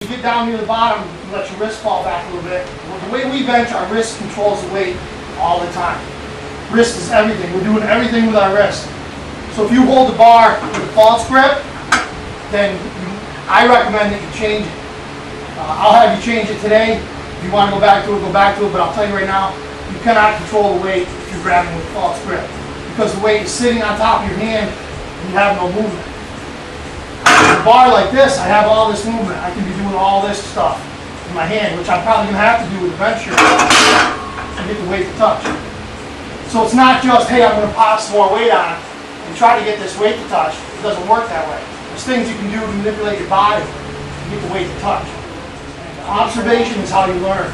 get down near the bottom, you let your wrist fall back a little bit. Well, the way we bench, our wrist controls the weight all the time. Wrist is everything. We're doing everything with our wrist. So if you hold the bar with a false grip, then I recommend that you change it. I'll have you change it today. If you want to go back to it, go back to it. But I'll tell you right now, you cannot control the weight if you're grabbing with a false grip, because the weight is sitting on top of your hand and you have no movement. With a bar like this, I have all this movement. I can be doing all this stuff in my hand, which I'm probably going to have to do with the bench shirt to get the weight to touch. So it's not just, hey, I'm going to pop some more weight on and try to get this weight to touch. It doesn't work that way. There's things you can do to manipulate your body to get the weight to touch. And observation is how you learn.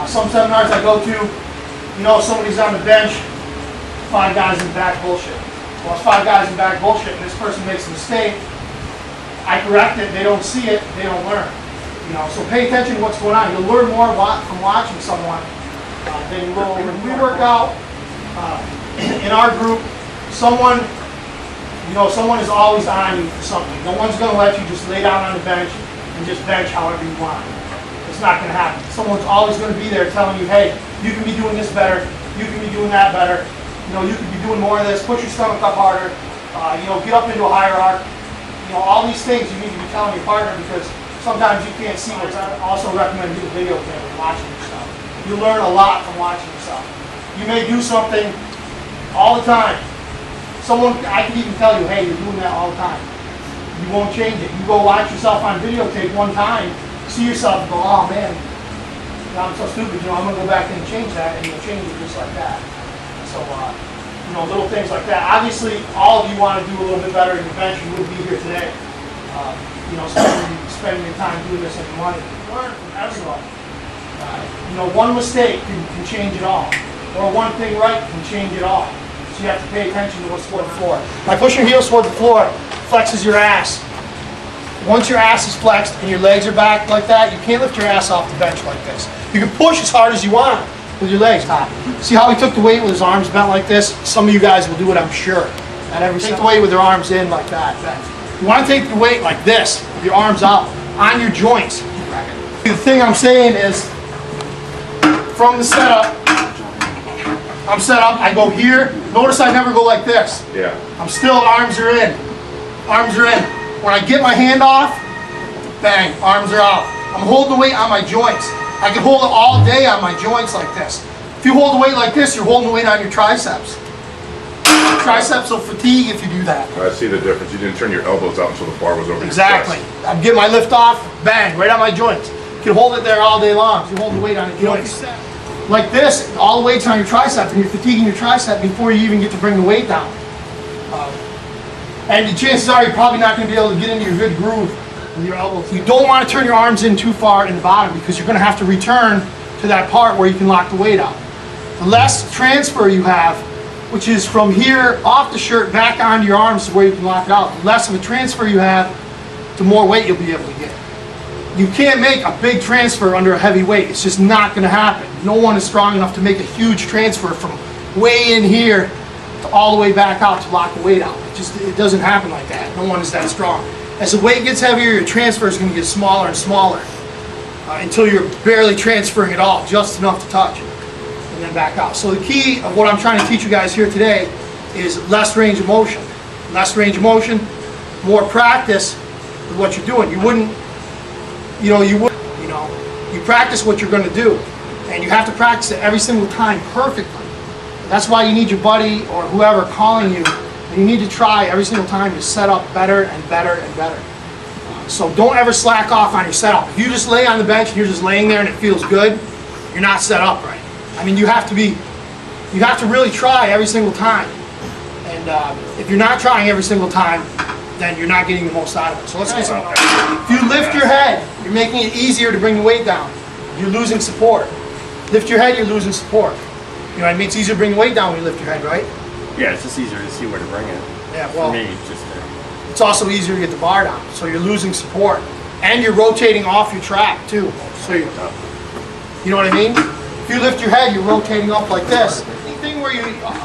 Some seminars I go to, you know, somebody's on the bench, 5 guys in the back bullshit. Well, it's 5 guys in the back bullshit and this person makes a mistake. I correct it, they don't see it, they don't learn. You know, so pay attention to what's going on. You'll learn more from watching someone than you will when we work out. In our group, someone is always on you for something. No one's going to let you just lay down on the bench and just bench however you want. It's not going to happen. Someone's always going to be there telling you, hey, you can be doing this better, you can be doing that better, you know, you can be doing more of this, push your stomach up harder, you know, get up into a higher arc. You know, all these things you need to be telling your partner, because sometimes you can't see what's on. I also recommend do the video camera watching yourself. You learn a lot from watching yourself. You may do something all the time. I can even tell you, hey, you're doing that all the time. You won't change it. You go watch yourself on videotape one time, see yourself and go, oh man, I'm so stupid, you know, I'm going to go back and change that, and you'll change it just like that. So, you know, little things like that. Obviously, all of you want to do a little bit better in your bench. You wouldn't be here today. You know, spending your time doing this and money. Learn from everyone. You know, one mistake can change it all. Or one thing right can change it all. So you have to pay attention to what's toward the floor. By pushing your heels toward the floor, flexes your ass. Once your ass is flexed and your legs are back like that, you can't lift your ass off the bench like this. You can push as hard as you want with your legs. See how he took the weight with his arms bent like this? Some of you guys will do it, I'm sure. Take the weight with their arms in like that. You want to take the weight like this, with your arms out, on your joints. The thing I'm saying is, from the setup, I'm set up, I go here. Notice I never go like this. Yeah. I'm still, arms are in. Arms are in. When I get my hand off, bang, arms are out. I'm holding the weight on my joints. I can hold it all day on my joints like this. If you hold the weight like this, you're holding the weight on your triceps. Triceps will fatigue if you do that. I see the difference. You didn't turn your elbows out until the bar was over Exactly. your chest. I'm getting my lift off, bang, right on my joints. You can hold it there all day long. You hold the weight on your joints. Like this, all the weight's on your triceps, and you're fatiguing your tricep before you even get to bring the weight down. And the chances are you're probably not going to be able to get into your good groove with your elbows. You don't want to turn your arms in too far in the bottom, because you're going to have to return to that part where you can lock the weight out. The less transfer you have, which is from here off the shirt back onto your arms to where you can lock it out, the less of a transfer you have, the more weight you'll be able to get. You can't make a big transfer under a heavy weight. It's just not going to happen. No one is strong enough to make a huge transfer from way in here to all the way back out to lock the weight out. It doesn't happen like that. No one is that strong. As the weight gets heavier, your transfer is going to get smaller and smaller until you're barely transferring at all, just enough to touch, and then back out. So the key of what I'm trying to teach you guys here today is less range of motion. Less range of motion, more practice with what you're doing. You practice what you're going to do, and you have to practice it every single time perfectly. That's why you need your buddy or whoever calling you, and you need to try every single time to set up better and better and better. So don't ever slack off on your setup. If you just lay on the bench and you're just laying there and it feels good, you're not set up right. I mean, you have to really try every single time. And if you're not trying every single time, then you're not getting the most out of it. So let's get some. If you lift your head, you're making it easier to bring the weight down. You're losing support. Lift your head, you're losing support. You know what I mean? It's easier to bring the weight down when you lift your head, right? Yeah, it's just easier to see where to bring it. Yeah, well, for me, just it's also easier to get the bar down. So you're losing support. And you're rotating off your track, too. So you know what I mean? If you lift your head, you're rotating up like this. Anything where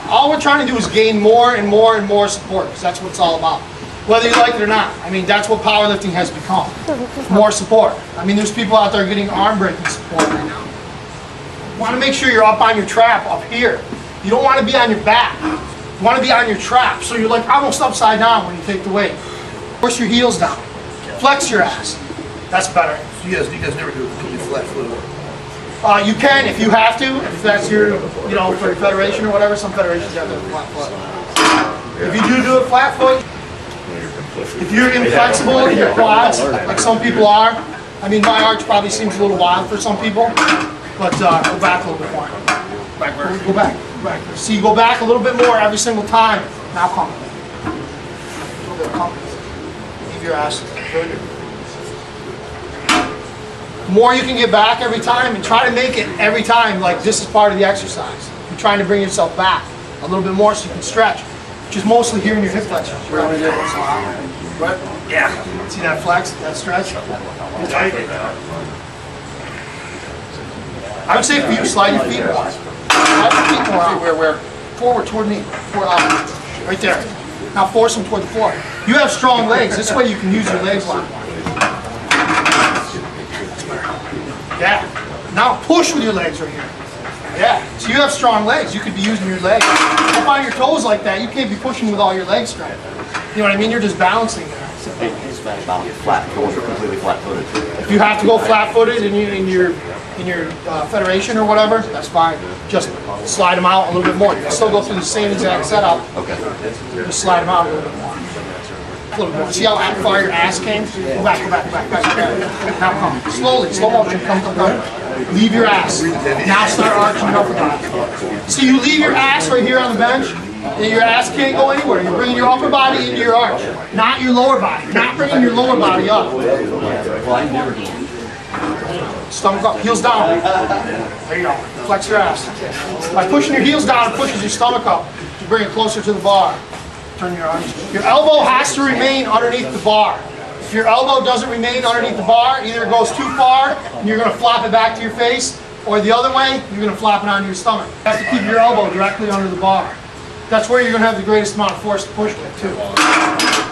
all we're trying to do is gain more and more and more support, because that's what it's all about. whether you like it or not. I mean, that's what powerlifting has become. More support. I mean, there's people out there getting arm breaking support right now. You want to make sure you're up on your trap up here. You don't want to be on your back. You want to be on your trap, so you're like almost upside down when you take the weight. Push your heels down. Flex your ass. That's better. You guys never do it completely flat foot. You can if you have to, if that's your, for your federation or whatever. Some federations have a flat foot. If you do it flat foot, if you're inflexible in your quads, like some people are, I mean, my arch probably seems a little wild for some people, but go back a little bit more. Go back. See, go back a little bit more every single time. Now come. A little bit come. Leave your ass. Good. The more you can get back every time, and try to make it every time like this is part of the exercise. You're trying to bring yourself back a little bit more so you can stretch, which is mostly here in your hip flexors. Right? Yeah. See that flex, that stretch? I would say for you, slide your feet more. Slide your feet more out. Where? Forward toward me. Forward out. Right there. Now force them toward the floor. You have strong legs. This way you can use your legs a lot more. Yeah. Now push with your legs right here. Yeah. So you have strong legs. You could be using your legs. Up on your toes like that, you can't be pushing with all your legs straight. You know what I mean? You're just balancing there. Completely flat-footed. If you have to go flat-footed in your federation or whatever, that's fine. Just slide them out a little bit more. You can still go through the same exact setup. Okay. Just slide them out a little bit more. A little bit more. See how far your ass came? Go back. Now come. Slowly, slow motion. Come. Leave your ass. Now start arching up again. So you leave your ass right here on the bench, and your ass can't go anywhere. You're bringing your upper body into your arch, not your lower body. You're not bringing your lower body up. Stomach up, heels down. There you go. Flex your ass. By pushing your heels down, it pushes your stomach up to bring it closer to the bar. Turn your arms. Your elbow has to remain underneath the bar. If your elbow doesn't remain underneath the bar, either it goes too far and you're going to flop it back to your face, or the other way, you're going to flop it onto your stomach. You have to keep your elbow directly under the bar. That's where you're going to have the greatest amount of force to push with, too.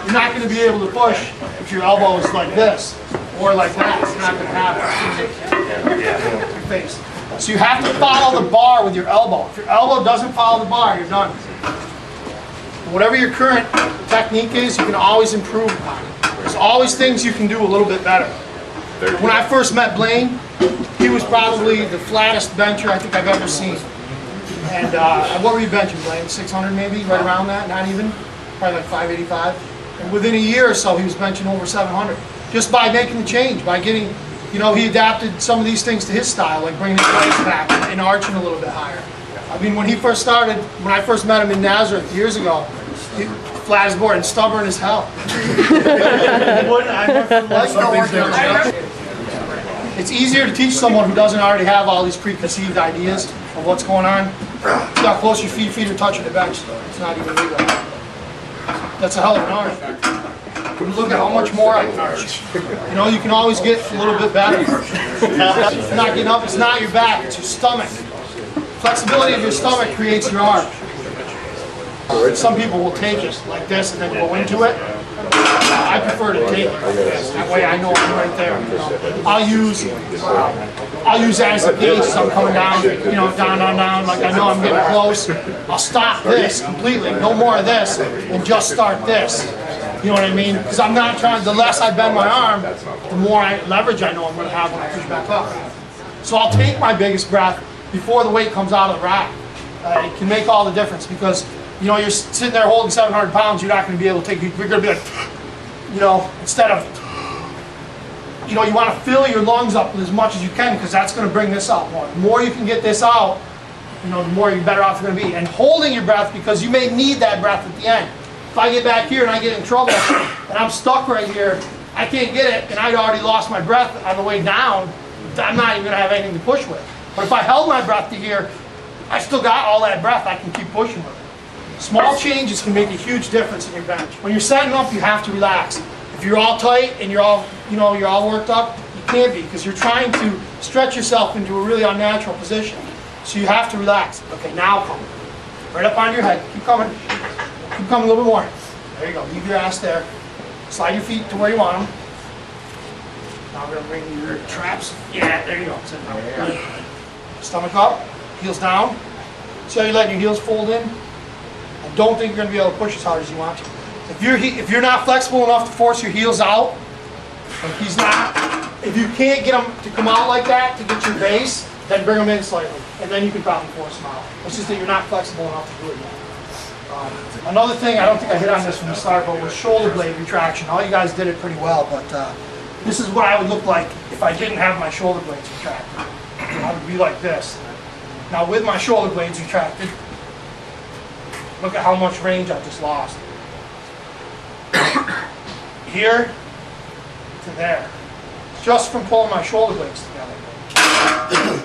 You're not going to be able to push if your elbow is like this or like that. It's not going to happen. Your face. So you have to follow the bar with your elbow. If your elbow doesn't follow the bar, you're done. Whatever your current technique is, you can always improve upon it. There's always things you can do a little bit better. When I first met Blaine, he was probably the flattest bencher I think I've ever seen. And what were you benching, Blaine? 600 maybe? Right around that? Not even? Probably like 585. And within a year or so, he was benching over 700. Just by making the change, by getting, he adapted some of these things to his style, like bringing his legs back and arching a little bit higher. I mean, when I first met him in Nazareth years ago, he flat as board and stubborn as hell. It's easier to teach someone who doesn't already have all these preconceived ideas of what's going on. See how close your feet are touching the bench. It's not even legal. That's a hell of an arch. Look at how much more I can arch. You can always get a little bit better. If you're not getting up, it's not your back, it's your stomach. Flexibility of your stomach creates your arch. Some people will take it like this and then go into it. I prefer to take it. That way I know I'm right there. I'll use that as a gauge as I'm coming down, down, like I know I'm getting close. I'll stop this completely, no more of this, and just start this. You know what I mean? Because I'm not trying, the less I bend my arm, the more leverage I know I'm going to have when I push back up. So I'll take my biggest breath before the weight comes out of the rack. It can make all the difference because you're sitting there holding 700 pounds, you're not going to be able to take, you're going to be like, instead of, you want to fill your lungs up with as much as you can because that's going to bring this out more. The more you can get this out, the more you're better off you're going to be. And holding your breath because you may need that breath at the end. If I get back here and I get in trouble and I'm stuck right here, I can't get it and I'd already lost my breath on the way down, I'm not even going to have anything to push with. But if I held my breath to here, I still got all that breath I can keep pushing with. Small changes can make a huge difference in your bench. When you're setting up, you have to relax. If you're all tight and you're all worked up, you can't be because you're trying to stretch yourself into a really unnatural position. So you have to relax. Okay, now come. Right up on your head. Keep coming. Keep coming a little bit more. There you go. Leave your ass there. Slide your feet to where you want them. Now we're gonna bring your traps. Yeah, there you go. Sit down. Good. Stomach up, heels down. See how you're letting your heels fold in? I don't think you're gonna be able to push as hard as you want to. If you're not flexible enough to force your heels out, like he's not, if you can't get them to come out like that to get your base, then bring them in slightly, and then you can probably force them out. It's just that you're not flexible enough to do it yet. Another thing, I don't think I hit on this from the start, but was shoulder blade retraction. All you guys did it pretty well, but this is what I would look like if I didn't have my shoulder blades retracted. I would be like this. Now with my shoulder blades retracted, look at how much range I just lost. Here to there. Just from pulling my shoulder blades together.